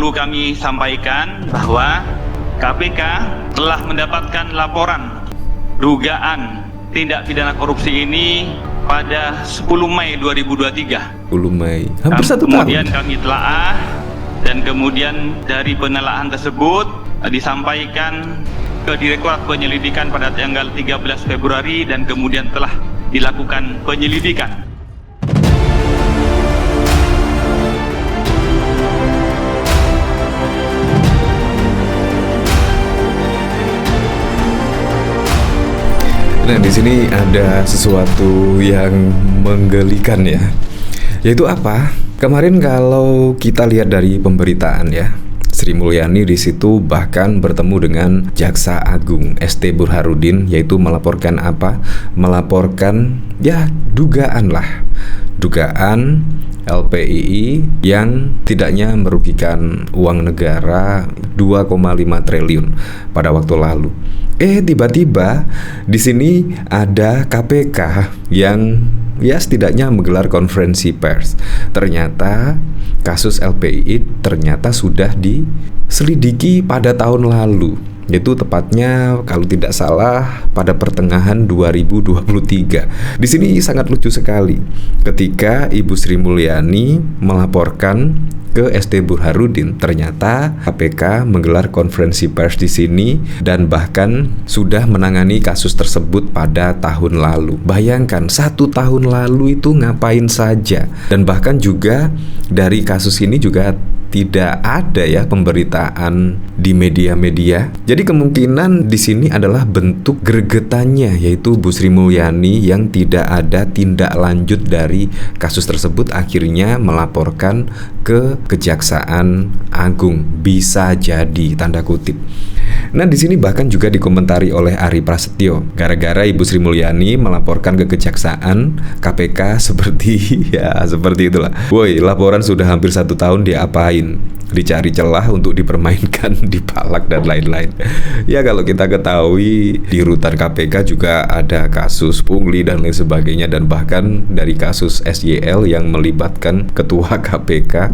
Perlu kami sampaikan bahwa KPK telah mendapatkan laporan dugaan tindak pidana korupsi ini pada 10 Mei 2023. 10 Mei, hampir 1 tahun. Kemudian kami telaah dan kemudian dari penelaahan tersebut disampaikan ke Direktorat Penyelidikan pada tanggal 13 Februari dan kemudian telah dilakukan penyelidikan. Nah, di sini ada sesuatu yang menggelikan ya. Yaitu apa? Kemarin kalau kita lihat dari pemberitaan ya, Sri Mulyani di situ bahkan bertemu dengan Jaksa Agung ST Burhanuddin, yaitu melaporkan apa? Melaporkan ya dugaan LPII yang tidaknya merugikan uang negara 2,5 triliun pada waktu lalu. Tiba-tiba di sini ada KPK yang ya setidaknya menggelar konferensi pers. Ternyata kasus LPII ternyata sudah diselidiki pada tahun lalu, yaitu tepatnya kalau tidak salah pada pertengahan 2023. Di sini sangat lucu sekali ketika Ibu Sri Mulyani melaporkan ke ST Burhanuddin, ternyata KPK menggelar konferensi pers di sini dan bahkan sudah menangani kasus tersebut pada tahun lalu. Bayangkan 1 tahun lalu itu ngapain saja, dan bahkan juga dari kasus ini juga tidak ada ya pemberitaan di media-media. Jadi kemungkinan di sini adalah bentuk gregetannya, yaitu Bu Sri Mulyani yang tidak ada tindak lanjut dari kasus tersebut akhirnya melaporkan ke Kejaksaan Agung. Bisa jadi tanda kutip. Nah, di sini bahkan juga dikomentari oleh Ari Prasetyo gara-gara Ibu Sri Mulyani melaporkan ke Kejaksaan KPK seperti itulah. Woi, laporan sudah hampir 1 tahun diapain? Dicari celah untuk dipermainkan, dipalak dan lain-lain. Ya, kalau kita ketahui di rutan KPK juga ada kasus pungli dan lain sebagainya, dan bahkan dari kasus SYL yang melibatkan ketua KPK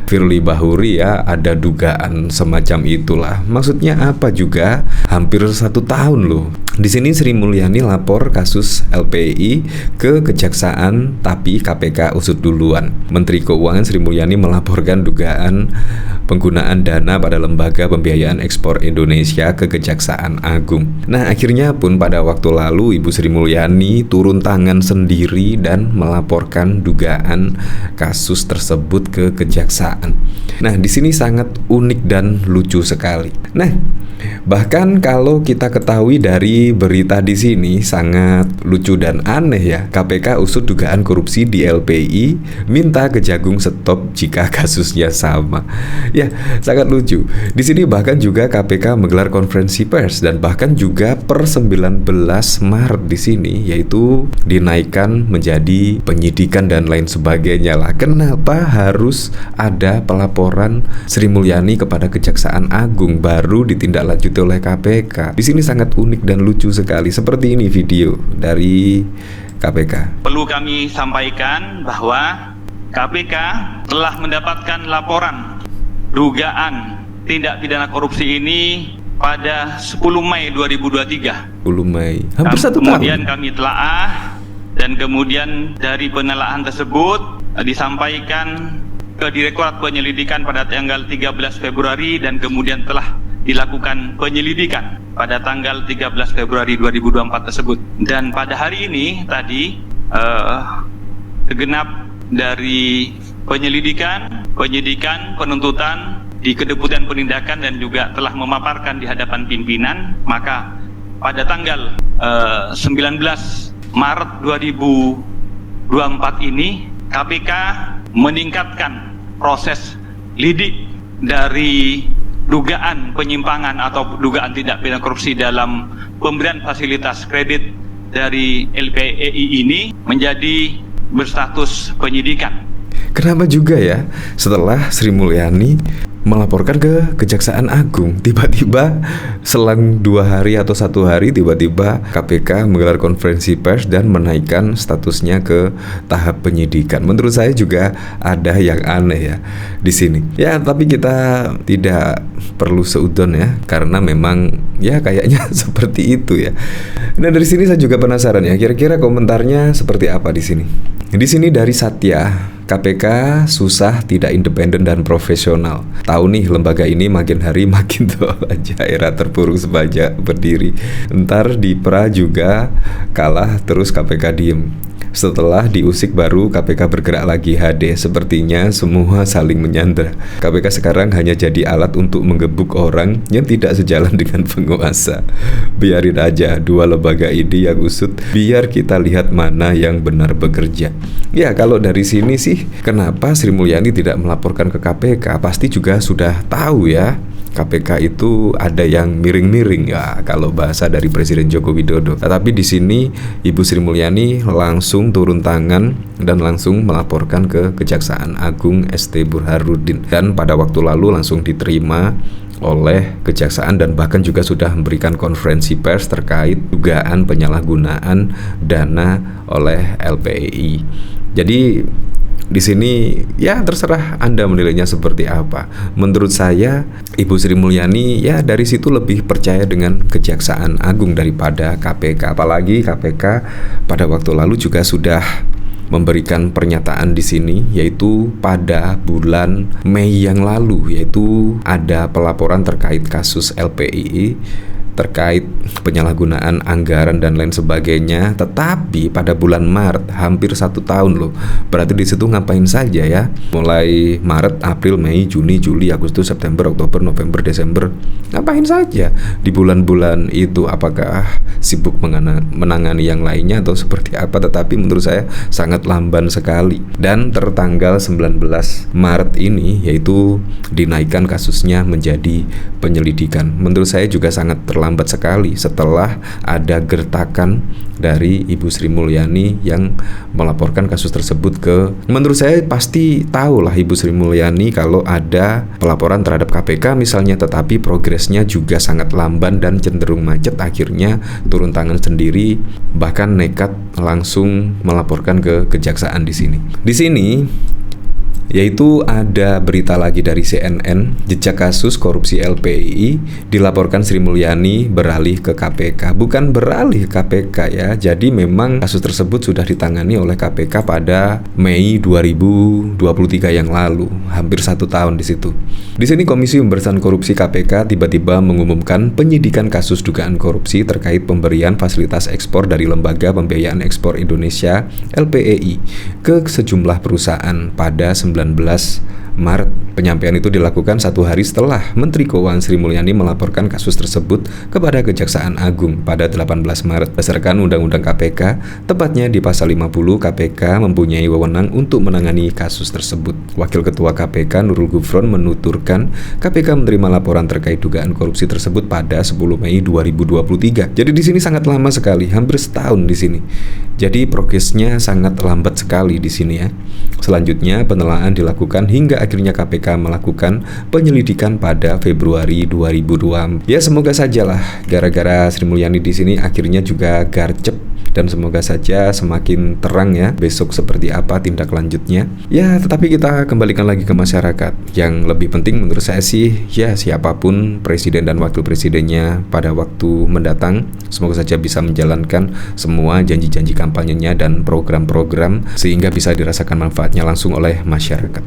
Firly Bahuri ya, ada dugaan semacam itulah. Maksudnya apa juga hampir 1 tahun loh. Di sini Sri Mulyani lapor kasus LPII ke Kejaksaan, tapi KPK usut duluan. Menteri Keuangan Sri Mulyani melaporkan dugaan penggunaan dana pada Lembaga Pembiayaan Ekspor Indonesia ke Kejaksaan Agung. Nah, akhirnya pun pada waktu lalu Ibu Sri Mulyani turun tangan sendiri dan melaporkan dugaan kasus tersebut ke Kejaksaan. Nah, di sini sangat unik dan lucu sekali. Nah, bahkan kalau kita ketahui dari berita di sini sangat lucu dan aneh ya. KPK usut dugaan korupsi di LPI, minta Kejagung stop jika kasusnya sama. Ya, sangat lucu. Di sini bahkan juga KPK menggelar konferensi pers dan bahkan juga per 19 Maret di sini, yaitu dinaikkan menjadi penyidikan dan lain sebagainya lah. Kenapa harus ada pelaporan Sri Mulyani kepada Kejaksaan Agung baru ditindaklanjuti oleh KPK? Di sini sangat unik dan lucu sekali. Seperti ini video dari KPK. Perlu kami sampaikan bahwa KPK telah mendapatkan laporan dugaan tindak pidana korupsi ini pada 10 Mei 2023. 10 Mei, hampir 1 tahun. Kemudian kami telaah dan kemudian dari penelaahan tersebut disampaikan ke Direktorat Penyelidikan pada tanggal 13 Februari dan kemudian telah dilakukan penyelidikan pada tanggal 13 Februari 2024 tersebut. Dan pada hari ini tadi segenap dari penyidikan, penuntutan di Kedeputian Penindakan dan juga telah memaparkan di hadapan pimpinan, maka pada tanggal 19 Maret 2024 ini KPK meningkatkan proses lidik dari dugaan penyimpangan atau dugaan tindak pidana korupsi dalam pemberian fasilitas kredit dari LPII ini menjadi berstatus penyidikan. Kenapa juga ya setelah Sri Mulyani melaporkan ke Kejaksaan Agung. Tiba-tiba selang 2 hari atau 1 hari, tiba-tiba KPK menggelar konferensi pers dan menaikkan statusnya ke tahap penyidikan. Menurut saya juga ada yang aneh ya di sini. Ya, tapi kita tidak perlu seudon ya, karena memang ya kayaknya seperti itu ya. Nah, dari sini saya juga penasaran ya, kira-kira komentarnya seperti apa di sini. Di sini dari Satya, KPK susah, tidak independen dan profesional. Tahu nih lembaga ini makin hari makin tua aja, era terpuruk sebajak berdiri. Ntar di pra juga kalah terus KPK diem. Setelah diusik baru KPK bergerak lagi. HD, sepertinya semua saling menyandra. KPK sekarang hanya jadi alat untuk menggebuk orang yang tidak sejalan dengan penguasa. Biarin aja 2 lembaga ini yang usut, biar kita lihat mana yang benar bekerja. Ya, kalau dari sini sih, kenapa Sri Mulyani tidak melaporkan ke KPK? Pasti juga sudah tahu ya, KPK itu ada yang miring-miring ya, kalau bahasa dari Presiden Joko Widodo. Tetapi di sini Ibu Sri Mulyani langsung turun tangan dan langsung melaporkan ke Kejaksaan Agung ST Burhanuddin, dan pada waktu lalu langsung diterima oleh Kejaksaan dan bahkan juga sudah memberikan konferensi pers terkait dugaan penyalahgunaan dana oleh LPEI. Jadi di sini ya terserah Anda menilainya seperti apa. Menurut saya Ibu Sri Mulyani ya dari situ lebih percaya dengan Kejaksaan Agung daripada KPK. Apalagi KPK pada waktu lalu juga sudah memberikan pernyataan di sini, yaitu pada bulan Mei yang lalu, yaitu ada pelaporan terkait kasus LPII terkait penyalahgunaan anggaran dan lain sebagainya. Tetapi pada bulan Maret, hampir 1 tahun loh. Berarti di situ ngapain saja ya? Mulai Maret, April, Mei, Juni, Juli, Agustus, September, Oktober, November, Desember. Ngapain saja di bulan-bulan itu? Apakah sibuk menangani yang lainnya atau seperti apa? Tetapi menurut saya sangat lamban sekali. Dan tertanggal 19 Maret ini, yaitu dinaikkan kasusnya menjadi penyelidikan. Menurut saya juga sangat terlambat sekali setelah ada gertakan dari Ibu Sri Mulyani yang melaporkan kasus tersebut ke, menurut saya pasti tahulah Ibu Sri Mulyani kalau ada pelaporan terhadap KPK misalnya, tetapi progresnya juga sangat lamban dan cenderung macet. Akhirnya turun tangan sendiri, bahkan nekat langsung melaporkan ke Kejaksaan di sini. Di sini yaitu ada berita lagi dari CNN, jejak kasus korupsi LPII dilaporkan Sri Mulyani beralih ke KPK. Bukan beralih KPK ya, jadi memang kasus tersebut sudah ditangani oleh KPK pada Mei 2023 yang lalu, hampir 1 tahun di situ. Di sini Komisi Pemberantasan Korupsi KPK tiba-tiba mengumumkan penyidikan kasus dugaan korupsi terkait pemberian fasilitas ekspor dari Lembaga Pembiayaan Ekspor Indonesia (LPEI) ke sejumlah perusahaan pada 19 Maret. Penyampaian itu dilakukan 1 hari setelah Menteri Keuangan Sri Mulyani melaporkan kasus tersebut kepada Kejaksaan Agung pada 18 Maret. Berdasarkan Undang-Undang KPK, tepatnya di Pasal 50, KPK mempunyai wewenang untuk menangani kasus tersebut. Wakil Ketua KPK Nurul Gufron menuturkan KPK menerima laporan terkait dugaan korupsi tersebut pada 10 Mei 2023. Jadi di sini sangat lama sekali, hampir setahun di sini. Jadi progresnya sangat lambat sekali di sini ya. Selanjutnya penelaahan dilakukan hingga akhirnya KPK melakukan penyelidikan pada Februari 2002. Ya semoga sajalah gara-gara Sri Mulyani di sini akhirnya juga garcep, dan semoga saja semakin terang ya besok seperti apa tindak lanjutnya. Ya tetapi kita kembalikan lagi ke masyarakat. Yang lebih penting menurut saya sih ya siapapun presiden dan wakil presidennya pada waktu mendatang, semoga saja bisa menjalankan semua janji-janji kampanyenya dan program-program sehingga bisa dirasakan manfaatnya langsung oleh masyarakat.